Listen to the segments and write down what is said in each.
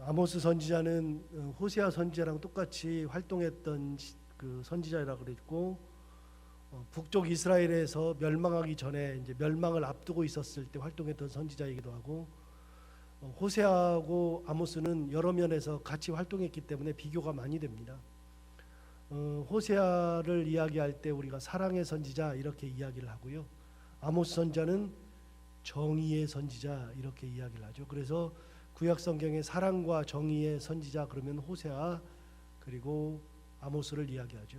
아모스 선지자는 호세아 선지자랑 똑같이 활동했던 그 선지자라고 그랬고, 북쪽 이스라엘에서 멸망하기 전에 이제 멸망을 앞두고 있었을 때 활동했던 선지자이기도 하고, 호세아하고 아모스는 여러 면에서 같이 활동했기 때문에 비교가 많이 됩니다. 호세아를 이야기할 때 우리가 사랑의 선지자 이렇게 이야기를 하고요, 아모스 선지자는 정의의 선지자 이렇게 이야기를 하죠. 그래서 구약 성경에 사랑과 정의의 선지자 그러면 호세아 그리고 아모스를 이야기하죠.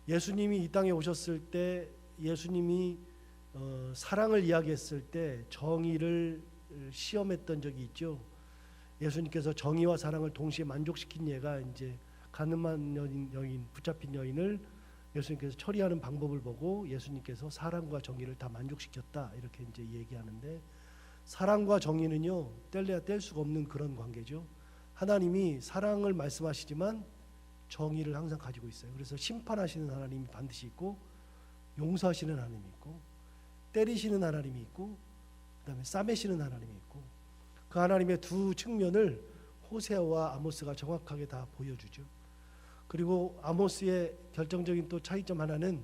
예수님이 이 땅에 오셨을 때 예수님이 사랑을 이야기했을 때 정의를 시험했던 적이 있죠. 예수님께서 정의와 사랑을 동시에 만족시킨 예가 이제 가늠한 여인, 붙잡힌 여인을 예수님께서 처리하는 방법을 보고 예수님께서 사랑과 정의를 다 만족시켰다 이렇게 이제 얘기하는데, 사랑과 정의는요 뗄래야 뗄 수가 없는 그런 관계죠. 하나님이 사랑을 말씀하시지만 정의를 항상 가지고 있어요. 그래서 심판하시는 하나님이 반드시 있고, 용서하시는 하나님이 있고, 때리시는 하나님이 있고, 그다음에 싸매시는 하나님이 있고, 그 하나님의 두 측면을 호세아와 아모스가 정확하게 다 보여주죠. 그리고 아모스의 결정적인 또 차이점 하나는,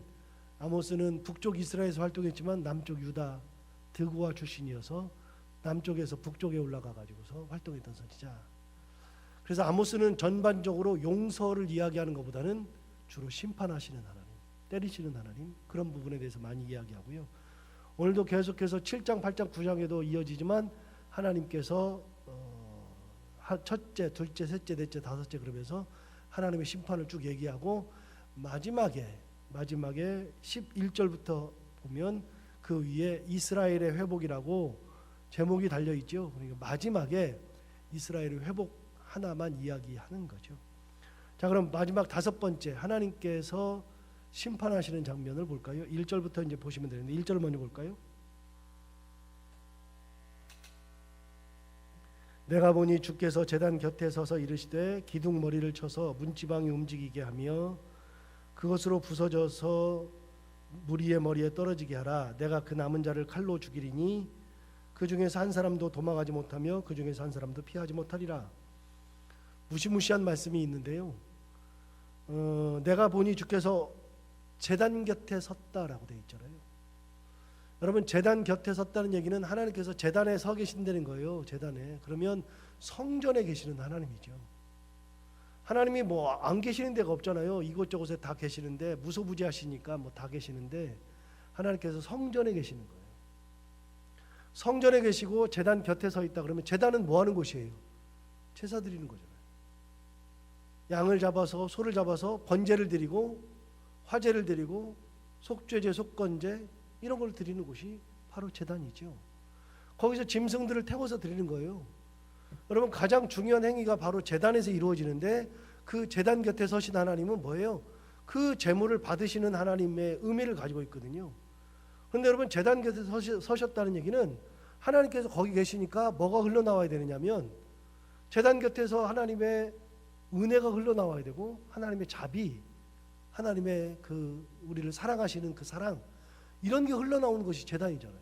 아모스는 북쪽 이스라엘에서 활동했지만 남쪽 유다 드고아 출신이어서 남쪽에서 북쪽에 올라가 가지고서 활동했던 선지자. 그래서 아모스는 전반적으로 용서를 이야기하는 것보다는 주로 심판하시는 하나님, 때리시는 하나님, 그런 부분에 대해서 많이 이야기하고요. 오늘도 계속해서 7장, 8장, 9장에도 이어지지만 하나님께서 첫째, 둘째, 셋째, 넷째, 다섯째 그러면서 하나님의 심판을 쭉 얘기하고, 마지막에 11절부터 보면 그 위에 이스라엘의 회복이라고 제목이 달려 있죠. 그러니까 마지막에 이스라엘의 회복 하나만 이야기하는 거죠. 자, 그럼 마지막 다섯 번째 하나님께서 심판하시는 장면을 볼까요? 1절부터 이제 보시면 되는데 1절 먼저 볼까요? 내가 보니 주께서 제단 곁에 서서 이르시되 기둥 머리를 쳐서 문지방이 움직이게 하며 그것으로 부서져서 무리의 머리에 떨어지게 하라. 내가 그 남은 자를 칼로 죽이리니 그 중에서 한 사람도 도망하지 못하며 그 중에서 한 사람도 피하지 못하리라. 무시무시한 말씀이 있는데요. 내가 보니 주께서 제단 곁에 섰다라고 되어 있잖아요. 여러분, 제단 곁에 섰다는 얘기는 하나님께서 제단에 서 계신다는 거예요. 제단에. 그러면 성전에 계시는 하나님이죠. 하나님이 뭐 안 계시는 데가 없잖아요. 이곳저곳에 다 계시는데, 무소부지하시니까 뭐 다 계시는데, 하나님께서 성전에 계시는 거예요. 성전에 계시고 제단 곁에 서 있다 그러면 제단은 뭐 하는 곳이에요? 제사 드리는 거잖아요. 양을 잡아서, 소를 잡아서 번제를 드리고 화제를 드리고 속죄제, 속건제 이런 걸 드리는 곳이 바로 제단이죠. 거기서 짐승들을 태워서 드리는 거예요. 여러분, 가장 중요한 행위가 바로 제단에서 이루어지는데, 그 제단 곁에 서신 하나님은 뭐예요? 그 제물을 받으시는 하나님의 의미를 가지고 있거든요. 그런데 여러분, 제단 곁에 서셨다는 얘기는 하나님께서 거기 계시니까 뭐가 흘러나와야 되느냐면, 제단 곁에서 하나님의 은혜가 흘러나와야 되고, 하나님의 자비, 하나님의 그 우리를 사랑하시는 그 사랑, 이런 게 흘러나오는 것이 제단이잖아요.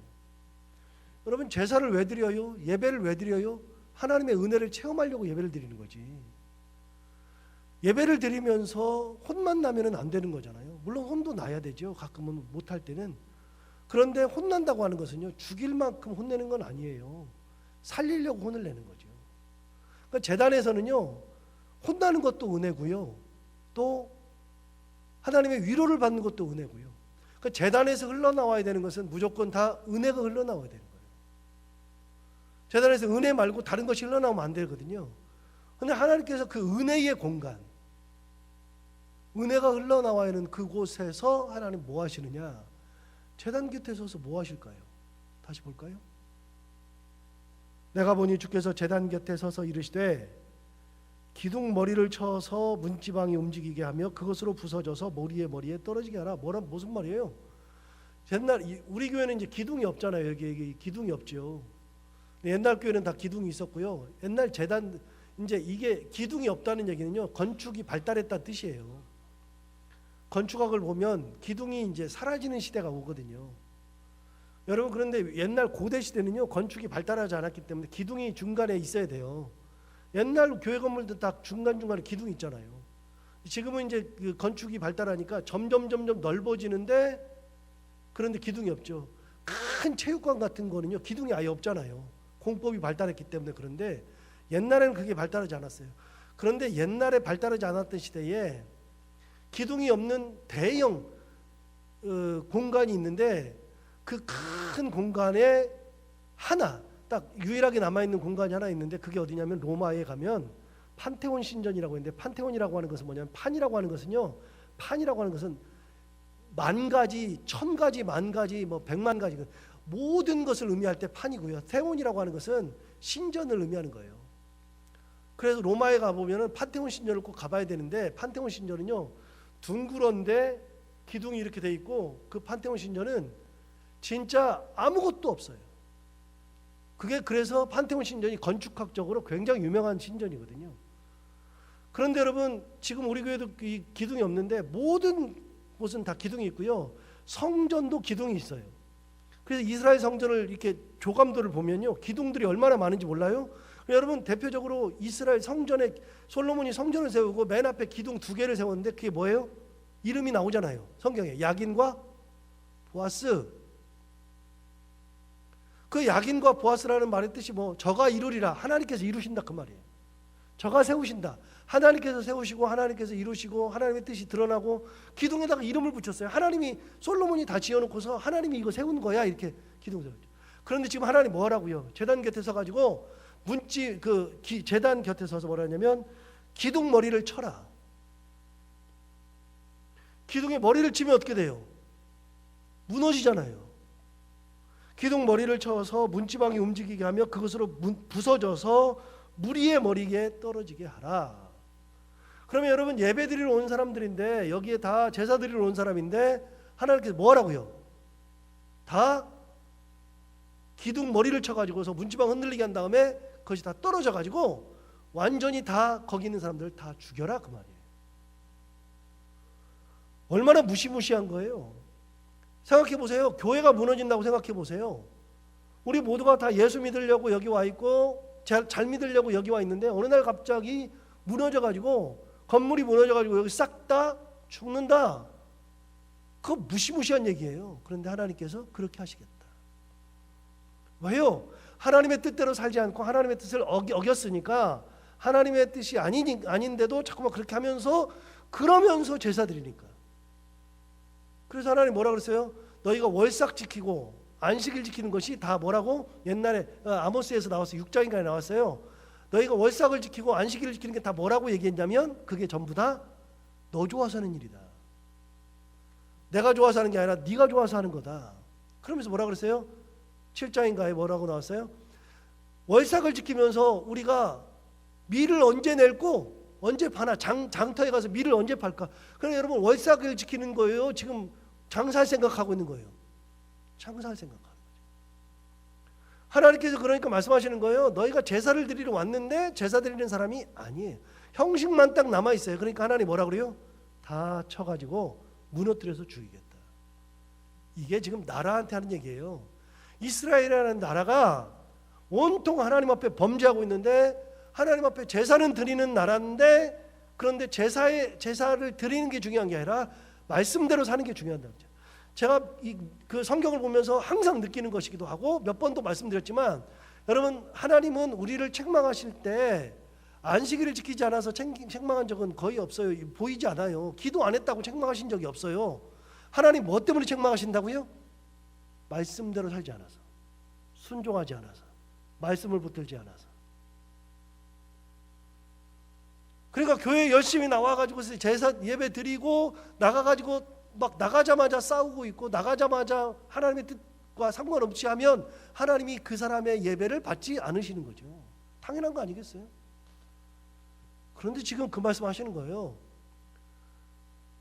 여러분, 제사를 왜 드려요? 예배를 왜 드려요? 하나님의 은혜를 체험하려고 예배를 드리는 거지. 예배를 드리면서 혼만 나면은 안 되는 거잖아요. 물론 혼도 나야 되죠. 가끔은 못할 때는. 그런데 혼난다고 하는 것은요, 죽일 만큼 혼내는 건 아니에요. 살리려고 혼을 내는 거죠. 그러니까 제단에서는요, 혼나는 것도 은혜고요, 또 하나님의 위로를 받는 것도 은혜고요. 그러니까 제단에서 흘러나와야 되는 것은 무조건 다 은혜가 흘러나와야 되는 거예요. 제단에서 은혜 말고 다른 것이 흘러나오면 안 되거든요. 그런데 하나님께서 그 은혜의 공간, 은혜가 흘러나와야 하는 그곳에서 하나님 뭐 하시느냐? 제단 곁에 서서 뭐 하실까요? 다시 볼까요? 내가 보니 주께서 제단 곁에 서서 이르시되 기둥 머리를 쳐서 문지방이 움직이게 하며 그것으로 부서져서 머리에 떨어지게 하라. 무슨 말이에요? 옛날 우리 교회는 이제 기둥이 없잖아요. 여기 기둥이 없죠. 옛날 교회는 다 기둥이 있었고요. 옛날 제단, 이제 이게 기둥이 없다는 얘기는요, 건축이 발달했다는 뜻이에요. 건축학을 보면 기둥이 이제 사라지는 시대가 오거든요. 여러분, 그런데 옛날 고대 시대는요, 건축이 발달하지 않았기 때문에 기둥이 중간에 있어야 돼요. 옛날 교회 건물도 딱 중간중간에 기둥이 있잖아요. 지금은 이제 그 건축이 발달하니까 점점 넓어지는데 그런데 기둥이 없죠. 큰 체육관 같은 거는요 기둥이 아예 없잖아요. 공법이 발달했기 때문에. 그런데 옛날에는 그게 발달하지 않았어요. 그런데 옛날에 발달하지 않았던 시대에 기둥이 없는 대형 공간이 있는데 그 큰 공간에 하나 딱 유일하게 남아있는 공간이 하나 있는데 그게 어디냐면 로마에 가면 판테온 신전이라고 있는데, 판테온이라고 하는 것은 뭐냐면 판이라고 하는 것은요, 판이라고 하는 것은 만 가지, 천 가지, 만 가지, 뭐 백만 가지 모든 것을 의미할 때 판이고요. 테온이라고 하는 것은 신전을 의미하는 거예요. 그래서 로마에 가보면 판테온 신전을 꼭 가봐야 되는데, 판테온 신전은요 둥그런데 기둥이 이렇게 돼 있고, 그 판테온 신전은 진짜 아무것도 없어요. 그게 그래서 판테온 신전이 건축학적으로 굉장히 유명한 신전이거든요. 그런데 여러분, 지금 우리 교회도 이 기둥이 없는데 모든 곳은 다 기둥이 있고요. 성전도 기둥이 있어요. 그래서 이스라엘 성전을 이렇게 조감도를 보면요, 기둥들이 얼마나 많은지 몰라요? 여러분, 대표적으로 이스라엘 성전에 솔로몬이 성전을 세우고 맨 앞에 기둥 2개를 세웠는데 그게 뭐예요? 이름이 나오잖아요. 성경에 야긴과 보아스. 그 야긴과 보아스라는 말의 뜻이 뭐 저가 이루리라, 하나님께서 이루신다 그 말이에요. 저가 세우신다, 하나님께서 세우시고 하나님께서 이루시고 하나님의 뜻이 드러나고, 기둥에다가 이름을 붙였어요. 하나님이, 솔로몬이 다 지어놓고서 하나님이 이거 세운 거야 이렇게 기둥 세웠죠. 그런데 지금 하나님 뭐 하라고요? 제단 곁에 서가지고 제단 곁에 서서 뭐라 하냐면 기둥 머리를 쳐라. 기둥에 머리를 치면 어떻게 돼요? 무너지잖아요. 기둥 머리를 쳐서 문지방이 움직이게 하며 그것으로 부서져서 무리의 머리에 떨어지게 하라. 그러면 여러분, 예배 드리러 온 사람들인데, 여기에 다 제사 드리러 온 사람인데 하나님께서 뭐 하라고요? 다 기둥 머리를 쳐가지고서 문지방 흔들리게 한 다음에 그것이 다 떨어져가지고 완전히 다 거기 있는 사람들을 다 죽여라 그 말이에요. 얼마나 무시무시한 거예요. 생각해 보세요. 교회가 무너진다고 생각해 보세요. 우리 모두가 다 예수 믿으려고 여기 와 있고 잘 믿으려고 여기 와 있는데 어느 날 갑자기 무너져가지고, 건물이 무너져가지고 여기 싹 다 죽는다. 그거 무시무시한 얘기예요. 그런데 하나님께서 그렇게 하시겠다. 왜요? 하나님의 뜻대로 살지 않고 하나님의 뜻을 어겼으니까, 하나님의 뜻이 아닌데도 자꾸만 그렇게 하면서 그러면서 제사 드리니까. 그래서 하나님 뭐라 그랬어요? 너희가 월삭 지키고 안식일 지키는 것이 다 뭐라고? 옛날에 아모스에서 나왔어요. 6장인가에 나왔어요. 너희가 월삭을 지키고 안식일을 지키는 게 다 뭐라고 얘기했냐면, 그게 전부 다 너 좋아서 하는 일이다. 내가 좋아서 하는 게 아니라 네가 좋아서 하는 거다. 그러면서 뭐라 그랬어요? 7장인가에 뭐라고 나왔어요? 월삭을 지키면서 우리가 밀을 언제 낼고 언제 파나, 장터에 가서 밀을 언제 팔까? 그러니까 여러분, 월삭을 지키는 거예요? 지금 장사할 생각하고 있는 거예요? 장사할 생각하는 거죠. 하나님께서 그러니까 말씀하시는 거예요. 너희가 제사를 드리러 왔는데 제사 드리는 사람이 아니에요. 형식만 딱 남아있어요. 그러니까 하나님 뭐라 그래요? 다 쳐가지고 무너뜨려서 죽이겠다. 이게 지금 나라한테 하는 얘기예요. 이스라엘이라는 나라가 온통 하나님 앞에 범죄하고 있는데, 하나님 앞에 제사는 드리는 나라인데, 그런데 제사를 드리는 게 중요한 게 아니라 말씀대로 사는 게 중요하다. 제가 그 성경을 보면서 항상 느끼는 것이기도 하고 몇 번도 말씀드렸지만, 여러분, 하나님은 우리를 책망하실 때 안식일을 지키지 않아서 책망한 적은 거의 없어요. 보이지 않아요. 기도 안 했다고 책망하신 적이 없어요. 하나님 뭐 때문에 책망하신다고요? 말씀대로 살지 않아서, 순종하지 않아서, 말씀을 붙들지 않아서. 그러니까 교회 열심히 나와가지고 제사 예배 드리고 나가가지고 막 나가자마자 싸우고 있고, 나가자마자 하나님의 뜻과 상관없이 하면 하나님이 그 사람의 예배를 받지 않으시는 거죠. 당연한 거 아니겠어요? 그런데 지금 그 말씀 하시는 거예요.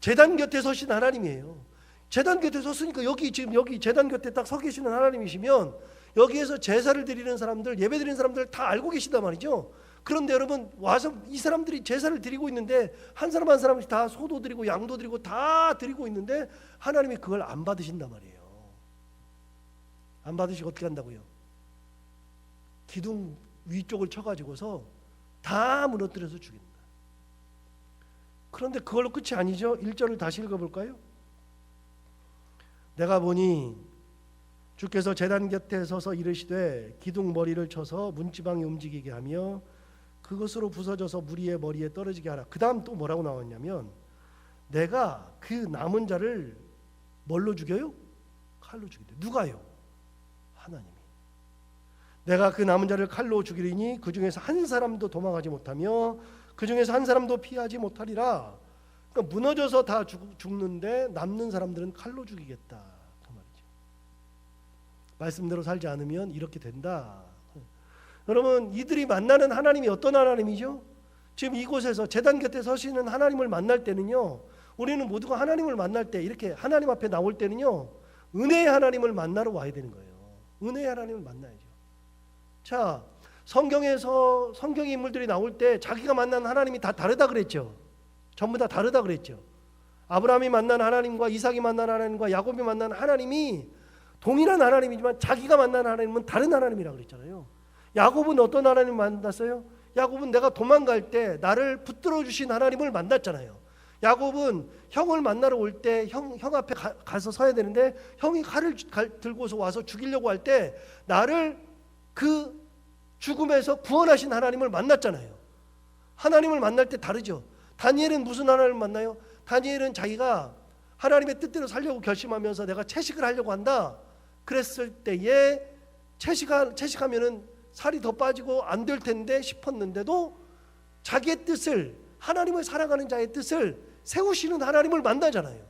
제단 곁에 서신 하나님이에요. 제단 곁에 섰으니까 여기 제단 곁에 딱 서 계시는 하나님이시면, 여기에서 제사를 드리는 사람들, 예배 드리는 사람들 다 알고 계시단 말이죠. 그런데 여러분, 와서 이 사람들이 제사를 드리고 있는데, 한 사람 한 사람씩 다 소도 드리고 양도 드리고 다 드리고 있는데 하나님이 그걸 안 받으신단 말이에요. 안 받으시고 어떻게 한다고요? 기둥 위쪽을 쳐가지고서 다 무너뜨려서 죽인다. 그런데 그걸로 끝이 아니죠. 1절을 다시 읽어볼까요? 내가 보니 주께서 제단 곁에 서서 이르시되 기둥 머리를 쳐서 문지방이 움직이게 하며 그것으로 부서져서 무리의 머리에 떨어지게 하라. 그 다음 또 뭐라고 나왔냐면 내가 그 남은 자를 뭘로 죽여요? 칼로 죽인대. 누가요? 하나님이. 내가 그 남은 자를 칼로 죽이리니 그 중에서 한 사람도 도망하지 못하며 그 중에서 한 사람도 피하지 못하리라. 그러니까 무너져서 다 죽는데 남는 사람들은 칼로 죽이겠다 그 말이죠. 말씀대로 살지 않으면 이렇게 된다. 여러분, 이들이 만나는 하나님이 어떤 하나님이죠? 지금 이곳에서 제단 곁에 서시는 하나님을 만날 때는요, 우리는 모두가 하나님을 만날 때 이렇게 하나님 앞에 나올 때는요, 은혜의 하나님을 만나러 와야 되는 거예요. 은혜의 하나님을 만나야죠. 자, 성경에서 성경의 인물들이 나올 때 자기가 만난 하나님이 다 다르다 그랬죠. 전부 다 다르다 그랬죠. 아브라함이 만난 하나님과 이삭이 만난 하나님과 야곱이 만난 하나님이 동일한 하나님이지만 자기가 만난 하나님은 다른 하나님이라고 그랬잖아요. 야곱은 어떤 하나님을 만났어요? 야곱은 내가 도망갈 때 나를 붙들어 주신 하나님을 만났잖아요. 야곱은 형을 만나러 올 때 형 앞에 가서 서야 되는데 형이 칼을 들고서 와서 죽이려고 할 때 나를 그 죽음에서 구원하신 하나님을 만났잖아요. 하나님을 만날 때 다르죠. 다니엘은 무슨 하나님을 만나요? 다니엘은 자기가 하나님의 뜻대로 살려고 결심하면서 내가 채식을 하려고 한다 그랬을 때에 채식하면은 살이 더 빠지고 안 될 텐데 싶었는데도 자기의 뜻을, 하나님을 사랑하는 자의 뜻을 세우시는 하나님을 만나잖아요.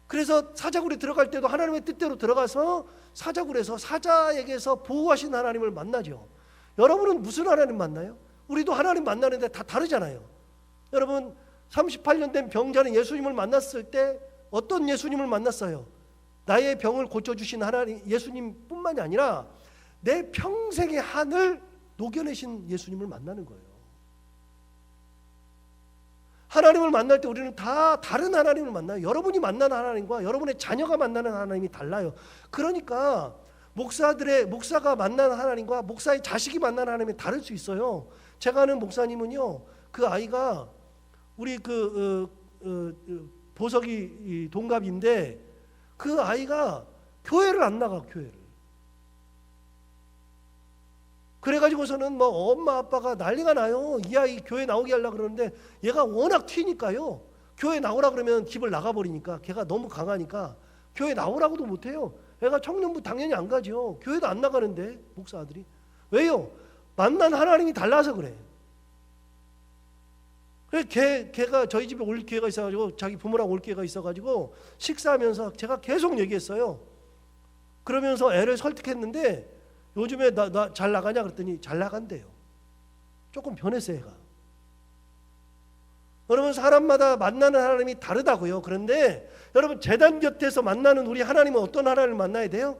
그래서 사자굴에 들어갈 때도 하나님의 뜻대로 들어가서 사자굴에서 사자에게서 보호하신 하나님을 만나죠. 여러분은 무슨 하나님 만나요? 우리도 하나님 만나는데 다 다르잖아요. 여러분, 38년 된 병자는 예수님을 만났을 때 어떤 예수님을 만났어요? 나의 병을 고쳐주신 하나님 예수님뿐만이 아니라 내 평생의 한을 녹여내신 예수님을 만나는 거예요. 하나님을 만날 때 우리는 다 다른 하나님을 만나요. 여러분이 만나는 하나님과 여러분의 자녀가 만나는 하나님이 달라요. 그러니까 목사가 만나는 하나님과 목사의 자식이 만나는 하나님이 다를 수 있어요. 제가 아는 목사님은요, 그 아이가 우리 보석이 동갑인데 그 아이가 교회를 안 나가, 교회를. 그래가지고서는 뭐 엄마 아빠가 난리가 나요. 이 아이 교회 나오게 하려고 그러는데 얘가 워낙 튀니까요. 교회 나오라 그러면 집을 나가버리니까, 걔가 너무 강하니까 교회 나오라고도 못해요. 애가 청년부 당연히 안 가죠. 교회도 안 나가는데 목사 아들이. 왜요? 만난 하나님이 달라서 그래. 걔가 저희 집에 올 기회가 있어가지고, 자기 부모랑 올 기회가 있어가지고 식사하면서 제가 계속 얘기했어요. 그러면서 애를 설득했는데 요즘에 나 잘 나가냐 그랬더니 잘 나간대요. 조금 변했어요, 애가. 여러분, 사람마다 만나는 하나님이 다르다고요. 그런데 여러분, 제단 곁에서 만나는 우리 하나님은 어떤 하나님을 만나야 돼요?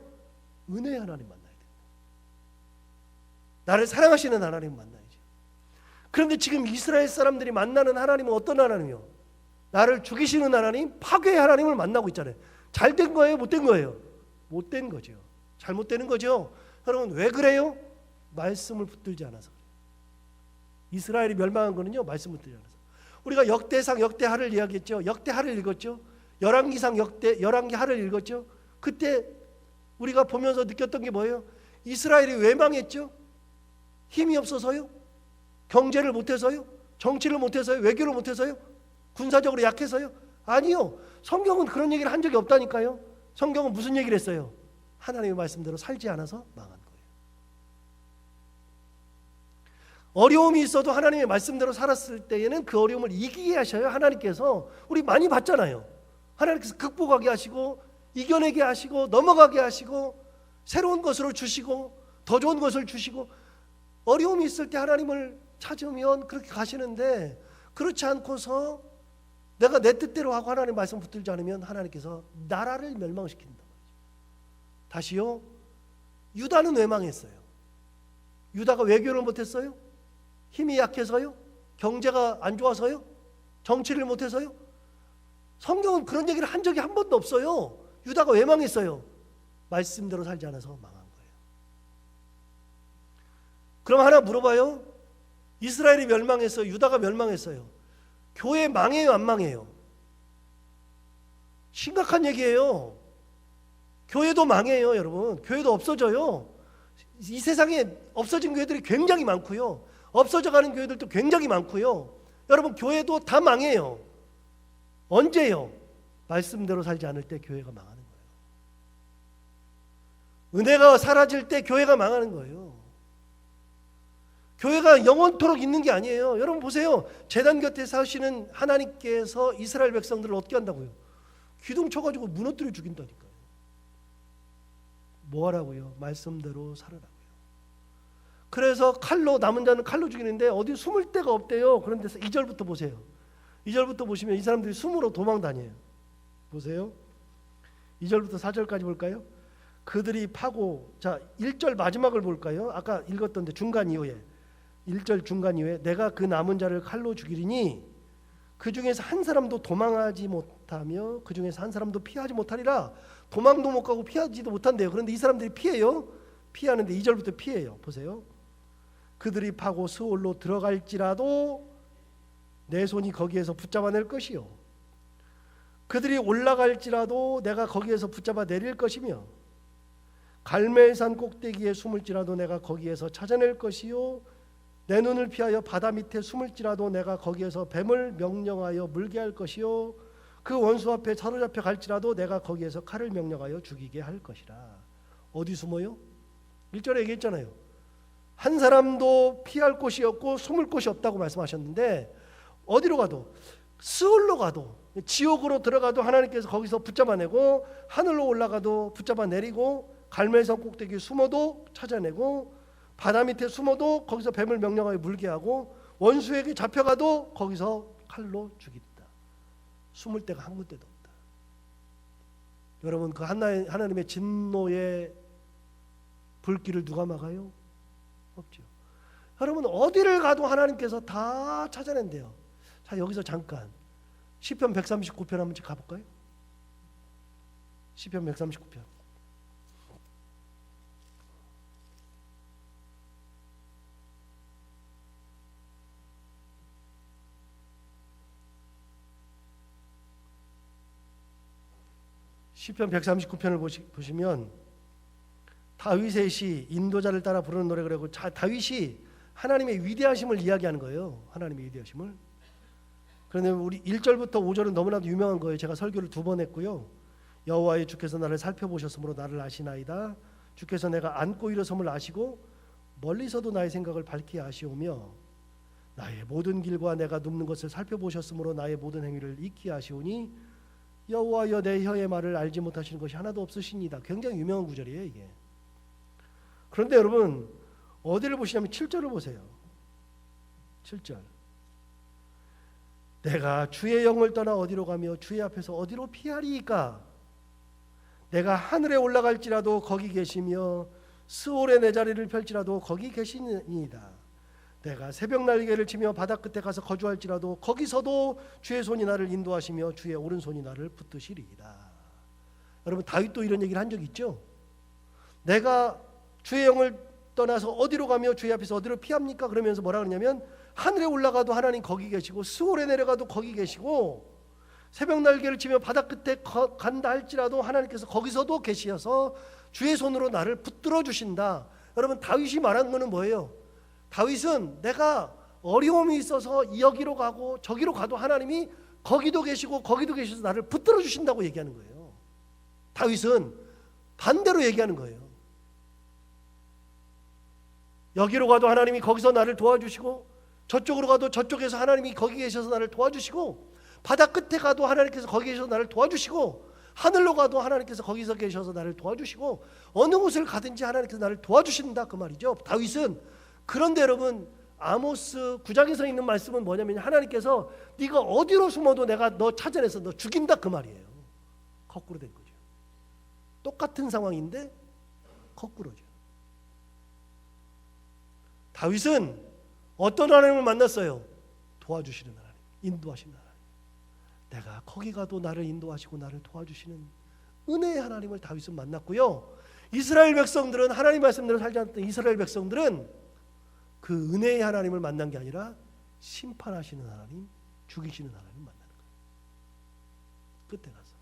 은혜의 하나님 만나야 돼요. 나를 사랑하시는 하나님 만나야죠. 그런데 지금 이스라엘 사람들이 만나는 하나님은 어떤 하나님이요? 나를 죽이시는 하나님, 파괴의 하나님을 만나고 있잖아요. 잘된 거예요? 못된 거예요? 못된 거죠. 잘못되는 거죠. 여러분, 왜 그래요? 말씀을 붙들지 않아서 그래요. 이스라엘이 멸망한 거는요, 말씀을 붙들지 않아서. 우리가 역대상 역대하를 이야기했죠. 역대하를 읽었죠. 열왕기상 열왕기하를 읽었죠. 그때 우리가 보면서 느꼈던 게 뭐예요? 이스라엘이 왜 망했죠? 힘이 없어서요? 경제를 못해서요? 정치를 못해서요? 외교를 못해서요? 군사적으로 약해서요? 아니요. 성경은 그런 얘기를 한 적이 없다니까요. 성경은 무슨 얘기를 했어요? 하나님의 말씀대로 살지 않아서 망한 거예요. 어려움이 있어도 하나님의 말씀대로 살았을 때에는 그 어려움을 이기게 하셔요. 하나님께서. 우리 많이 봤잖아요. 하나님께서 극복하게 하시고, 이겨내게 하시고, 넘어가게 하시고, 새로운 것으로 주시고, 더 좋은 것을 주시고. 어려움이 있을 때 하나님을 찾으면 그렇게 가시는데, 그렇지 않고서 내가 내 뜻대로 하고 하나님 말씀 붙들지 않으면 하나님께서 나라를 멸망시킨다. 다시요, 유다는 왜 망했어요? 유다가 외교를 못했어요? 힘이 약해서요? 경제가 안 좋아서요? 정치를 못해서요? 성경은 그런 얘기를 한 적이 한 번도 없어요. 유다가 왜 망했어요? 말씀대로 살지 않아서 망한 거예요. 그럼 하나 물어봐요. 이스라엘이 멸망했어요. 유다가 멸망했어요. 교회 망해요, 안 망해요? 심각한 얘기예요. 교회도 망해요, 여러분. 교회도 없어져요. 이 세상에 없어진 교회들이 굉장히 많고요. 없어져가는 교회들도 굉장히 많고요. 여러분, 교회도 다 망해요. 언제요? 말씀대로 살지 않을 때 교회가 망하는 거예요. 은혜가 사라질 때 교회가 망하는 거예요. 교회가 영원토록 있는 게 아니에요. 여러분 보세요. 제단 곁에 사시는 하나님께서 이스라엘 백성들을 어떻게 한다고요? 기둥 쳐가지고 무너뜨려 죽인다니까요. 뭐 하라고요? 말씀대로 살아라고요. 그래서 칼로, 남은 자는 칼로 죽이는데 어디 숨을 데가 없대요. 그런데 2절부터 보세요. 2절부터 보시면 이 사람들이 숨으로 도망 다녀요. 보세요. 2절부터 4절까지 볼까요? 그들이 파고, 자 1절 마지막을 볼까요? 아까 읽었던데 중간 이후에 1절 중간 이후에 내가 그 남은 자를 칼로 죽이리니 그 중에서 한 사람도 도망하지 못하며 그 중에서 한 사람도 피하지 못하리라. 도망도 못 가고 피하지도 못한대요. 그런데 이 사람들이 피해요. 피하는데 2절부터 피해요. 보세요. 그들이 파고 스올로 들어갈지라도 내 손이 거기에서 붙잡아낼 것이요 그들이 올라갈지라도 내가 거기에서 붙잡아 내릴 것이며 갈멜산 꼭대기에 숨을지라도 내가 거기에서 찾아낼 것이요 내 눈을 피하여 바다 밑에 숨을지라도 내가 거기에서 뱀을 명령하여 물게 할 것이요 그 원수 앞에 사로잡혀 갈지라도 내가 거기에서 칼을 명령하여 죽이게 할 것이라. 어디 숨어요? 1절에 얘기했잖아요. 한 사람도 피할 곳이 없고 숨을 곳이 없다고 말씀하셨는데 어디로 가도 스올로 가도 지옥으로 들어가도 하나님께서 거기서 붙잡아내고 하늘로 올라가도 붙잡아내리고 갈멜산 꼭대기에 숨어도 찾아내고 바다 밑에 숨어도 거기서 뱀을 명령하여 물게 하고 원수에게 잡혀가도 거기서 칼로 죽인다. 숨을 데가 한 군데도 없다. 여러분 그 하나님의 진노의 불길을 누가 막아요? 없죠. 여러분 어디를 가도 하나님께서 다 찾아낸대요. 자 여기서 잠깐 시편 139편 한번 가볼까요? 시편 139편 시편 139편을 보시면 다윗의 시 인도자를 따라 부르는 노래 그러고 다윗이 하나님의 위대하심을 이야기하는 거예요. 하나님의 위대하심을. 그런데 우리 1절부터 5절은 너무나도 유명한 거예요. 제가 설교를 2번 했고요. 여호와의 주께서 나를 살펴보셨으므로 나를 아시나이다. 주께서 내가 앉고 일어섬을 아시고 멀리서도 나의 생각을 밝히 아시오며 나의 모든 길과 내가 눕는 것을 살펴보셨으므로 나의 모든 행위를 익히 아시오니 여호와여 내 혀의 말을 알지 못하시는 것이 하나도 없으시니이다. 굉장히 유명한 구절이에요 이게. 그런데 여러분 어디를 보시냐면 7절을 보세요. 7절 내가 주의 영을 떠나 어디로 가며 주의 앞에서 어디로 피하리이까. 내가 하늘에 올라갈지라도 거기 계시며 스올에 내 자리를 펼지라도 거기 계시니이다. 내가 새벽 날개를 치며 바다 끝에 가서 거주할지라도 거기서도 주의 손이 나를 인도하시며 주의 오른손이 나를 붙드시리이다. 여러분 다윗도 이런 얘기를 한 적이 있죠. 내가 주의 영을 떠나서 어디로 가며 주의 앞에서 어디로 피합니까? 그러면서 뭐라 그러냐면 하늘에 올라가도 하나님 거기 계시고 스올에 내려가도 거기 계시고 새벽 날개를 치며 바다 끝에 간다 할지라도 하나님께서 거기서도 계시어서 주의 손으로 나를 붙들어 주신다. 여러분 다윗이 말한 거는 뭐예요? 다윗은 내가 어려움이 있어서 여기로 가고 저기로 가도 하나님이 거기도 계시고 거기도 계셔서 나를 붙들어 주신다고 얘기하는 거예요. 다윗은 반대로 얘기하는 거예요. 여기로 가도 하나님이 거기서 나를 도와주시고 저쪽으로 가도 저쪽에서 하나님이 거기 계셔서 나를 도와주시고 바다 끝에 가도 하나님께서 거기 계셔서 나를 도와주시고 하늘로 가도 하나님께서 거기서 계셔서 나를 도와주시고 어느 곳을 가든지 하나님께서 나를 도와주신다 그 말이죠. 다윗은. 그런데 여러분 아모스 9장에서 있는 말씀은 뭐냐면 하나님께서 네가 어디로 숨어도 내가 너 찾아내서 너 죽인다 그 말이에요. 거꾸로 된 거죠. 똑같은 상황인데 거꾸로죠. 다윗은 어떤 하나님을 만났어요? 도와주시는 하나님, 인도하시는 하나님. 내가 거기 가도 나를 인도하시고 나를 도와주시는 은혜의 하나님을 다윗은 만났고요. 이스라엘 백성들은 하나님 말씀대로 살지 않았던 이스라엘 백성들은 그 은혜의 하나님을 만난 게 아니라 심판하시는 하나님, 죽이시는 하나님을 만나는 거예요. 끝에 가서.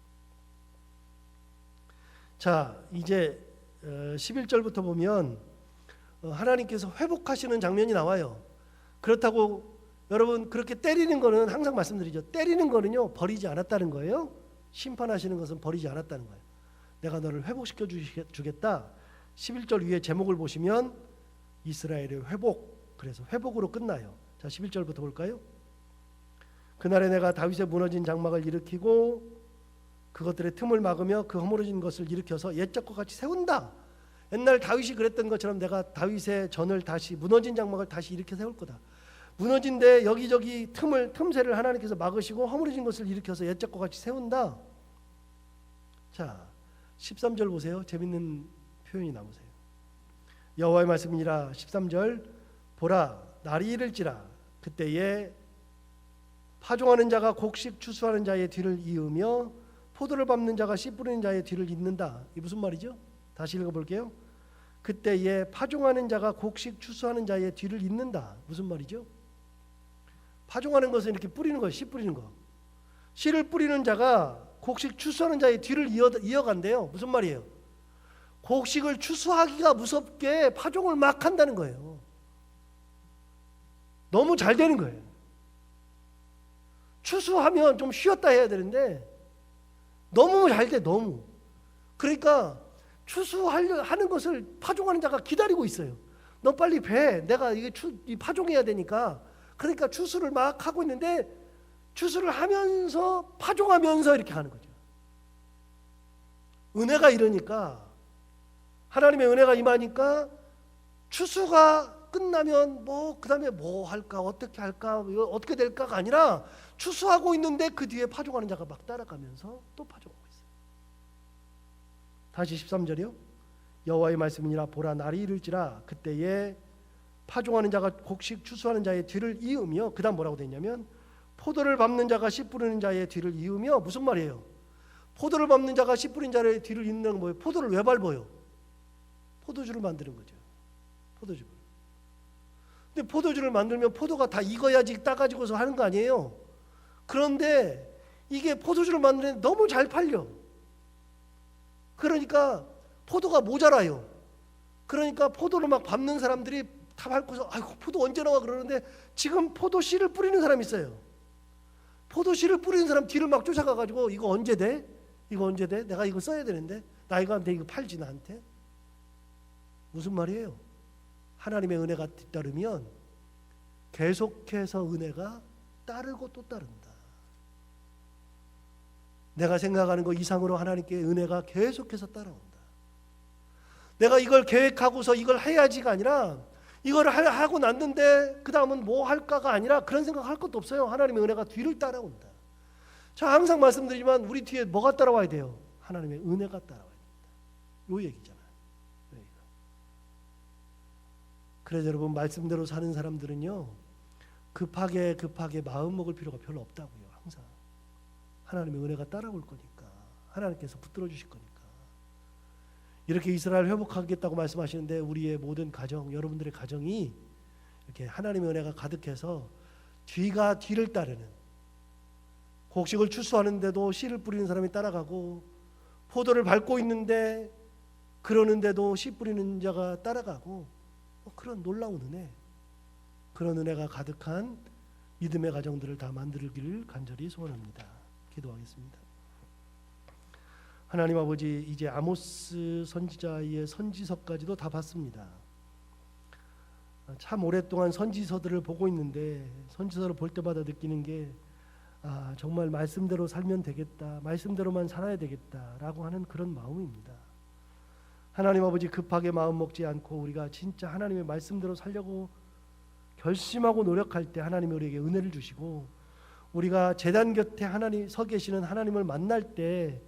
자, 이제 11절부터 보면 하나님께서 회복하시는 장면이 나와요. 그렇다고 여러분 그렇게 때리는 거는 항상 말씀드리죠. 때리는 거는요 버리지 않았다는 거예요. 심판하시는 것은 버리지 않았다는 거예요. 내가 너를 회복시켜 주겠다. 11절 위에 제목을 보시면 이스라엘의 회복, 그래서 회복으로 끝나요. 자, 11절부터 볼까요? 그날에 내가 다윗의 무너진 장막을 일으키고 그것들의 틈을 막으며 그 허물어진 것을 일으켜서 옛적과 같이 세운다. 옛날 다윗이 그랬던 것처럼 내가 다윗의 전을 다시, 무너진 장막을 다시 일으켜 세울 거다. 무너진 데 여기저기 틈새를 하나님께서 막으시고 허물어진 것을 일으켜서 옛적과 같이 세운다. 자, 13절 보세요. 재밌는 표현이 나오세요. 여호와의 말씀이니라. 13절 보라 날이 이를지라 그때에 파종하는 자가 곡식 추수하는 자의 뒤를 이으며 포도를 밟는 자가 씨 뿌리는 자의 뒤를 잇는다. 이게 무슨 말이죠? 다시 읽어볼게요. 그때에 파종하는 자가 곡식 추수하는 자의 뒤를 잇는다. 무슨 말이죠? 파종하는 것은 이렇게 뿌리는 거예요. 씨 뿌리는 거. 씨를 뿌리는 자가 곡식 추수하는 자의 뒤를 이어간대요. 무슨 말이에요? 곡식을 추수하기가 무섭게 파종을 막 한다는 거예요. 너무 잘 되는 거예요. 추수하면 좀 쉬었다 해야 되는데 너무 잘 돼. 너무. 그러니까 추수하는 것을 파종하는 자가 기다리고 있어요. 너 빨리 배. 내가 이게 파종해야 되니까. 그러니까 추수를 막 하고 있는데 추수를 하면서 파종하면서 이렇게 하는 거죠. 은혜가 이러니까, 하나님의 은혜가 임하니까 추수가 끝나면 그 다음에 뭐 할까, 어떻게 할까, 어떻게 될까가 아니라 추수하고 있는데 그 뒤에 파종하는 자가 막 따라가면서 또 파종하고 있어요. 다시 13절이요. 여호와의 말씀이니라. 보라 날이 이를지라 그때에 파종하는 자가 곡식 추수하는 자의 뒤를 이으며, 그 다음 뭐라고 되어 있냐면 포도를 밟는 자가 씨 뿌리는 자의 뒤를 이으며. 무슨 말이에요? 포도를 밟는 자가 씨 뿌리는 자의 뒤를 잇는 건 뭐예요? 포도를 왜 밟아요? 포도주를 만드는 거죠. 포도주. 근데 포도주를 만들면 포도가 다 익어야지 따가지고서 하는 거 아니에요? 그런데 이게 포도주를 만드는데 너무 잘 팔려. 그러니까 포도가 모자라요. 그러니까 포도를 막 밟는 사람들이 다 밟고서 아이고 포도 언제 나와 그러는데, 지금 포도 씨를 뿌리는 사람이 있어요. 포도 씨를 뿌리는 사람 뒤를 막 쫓아가가지고 이거 언제 돼? 이거 언제 돼? 내가 이거 써야 되는데 나 이거 이거 팔지 나한테? 무슨 말이에요? 하나님의 은혜가 뒤따르면 계속해서 은혜가 따르고 또 따른다. 내가 생각하는 것 이상으로 하나님께 은혜가 계속해서 따라온다. 내가 이걸 계획하고서 이걸 해야지가 아니라, 이걸 하고 났는데 그 다음은 뭐 할까가 아니라 그런 생각할 것도 없어요. 하나님의 은혜가 뒤를 따라온다. 저 항상 말씀드리지만 우리 뒤에 뭐가 따라와야 돼요? 하나님의 은혜가 따라와야 된다. 요 얘기잖아요. 그래서 여러분 말씀대로 사는 사람들은요 급하게 마음 먹을 필요가 별로 없다고요. 항상 하나님의 은혜가 따라올 거니까, 하나님께서 붙들어 주실 거니까. 이렇게 이스라엘 회복하겠다고 말씀하시는데 우리의 모든 가정, 여러분들의 가정이 이렇게 하나님의 은혜가 가득해서 뒤가 뒤를 따르는, 곡식을 추수하는데도 씨를 뿌리는 사람이 따라가고, 포도를 밟고 있는데 그러는데도 씨 뿌리는 자가 따라가고, 그런 놀라운 은혜, 그런 은혜가 가득한 믿음의 가정들을 다 만들기를 간절히 소원합니다. 기도하겠습니다. 하나님 아버지, 이제 아모스 선지자의 선지서까지도 다 봤습니다. 참 오랫동안 선지서들을 보고 있는데 선지서를 볼 때마다 느끼는 게 정말 말씀대로 살면 되겠다, 말씀대로만 살아야 되겠다라고 하는 그런 마음입니다. 하나님 아버지, 급하게 마음 먹지 않고 우리가 진짜 하나님의 말씀대로 살려고 결심하고 노력할 때 하나님이 우리에게 은혜를 주시고, 우리가 제단 곁에 하나님 서 계시는 하나님을 만날 때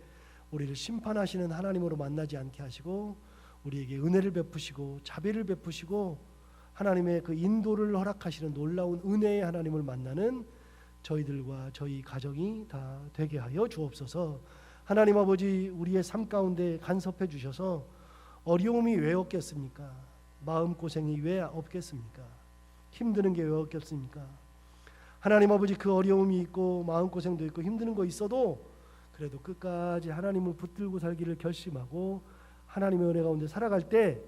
우리를 심판하시는 하나님으로 만나지 않게 하시고 우리에게 은혜를 베푸시고 자비를 베푸시고 하나님의 그 인도를 허락하시는 놀라운 은혜의 하나님을 만나는 저희들과 저희 가정이 다 되게 하여 주옵소서. 하나님 아버지, 우리의 삶 가운데 간섭해 주셔서 어려움이 왜 없겠습니까? 마음고생이 왜 없겠습니까? 힘드는 게 왜 없겠습니까? 하나님 아버지, 그 어려움이 있고 마음고생도 있고 힘드는 거 있어도 그래도 끝까지 하나님을 붙들고 살기를 결심하고 하나님의 은혜 가운데 살아갈 때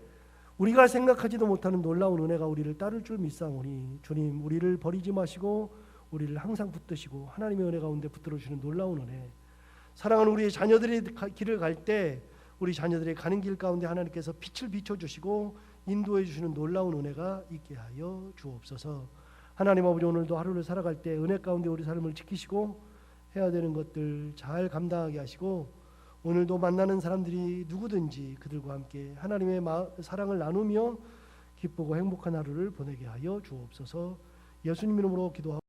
우리가 생각하지도 못하는 놀라운 은혜가 우리를 따를 줄 믿사오니 주님, 우리를 버리지 마시고 우리를 항상 붙드시고 하나님의 은혜 가운데 붙들어 주시는 놀라운 은혜, 사랑하는 우리의 자녀들이 길을 갈 때 우리 자녀들이 가는 길 가운데 하나님께서 빛을 비춰주시고 인도해 주시는 놀라운 은혜가 있게 하여 주옵소서. 하나님 아버지, 오늘도 하루를 살아갈 때 은혜 가운데 우리 삶을 지키시고 해야 되는 것들 잘 감당하게 하시고, 오늘도 만나는 사람들이 누구든지 그들과 함께 하나님의 사랑을 나누며 기쁘고 행복한 하루를 보내게 하여 주옵소서. 예수님 이름으로 기도하옵소서.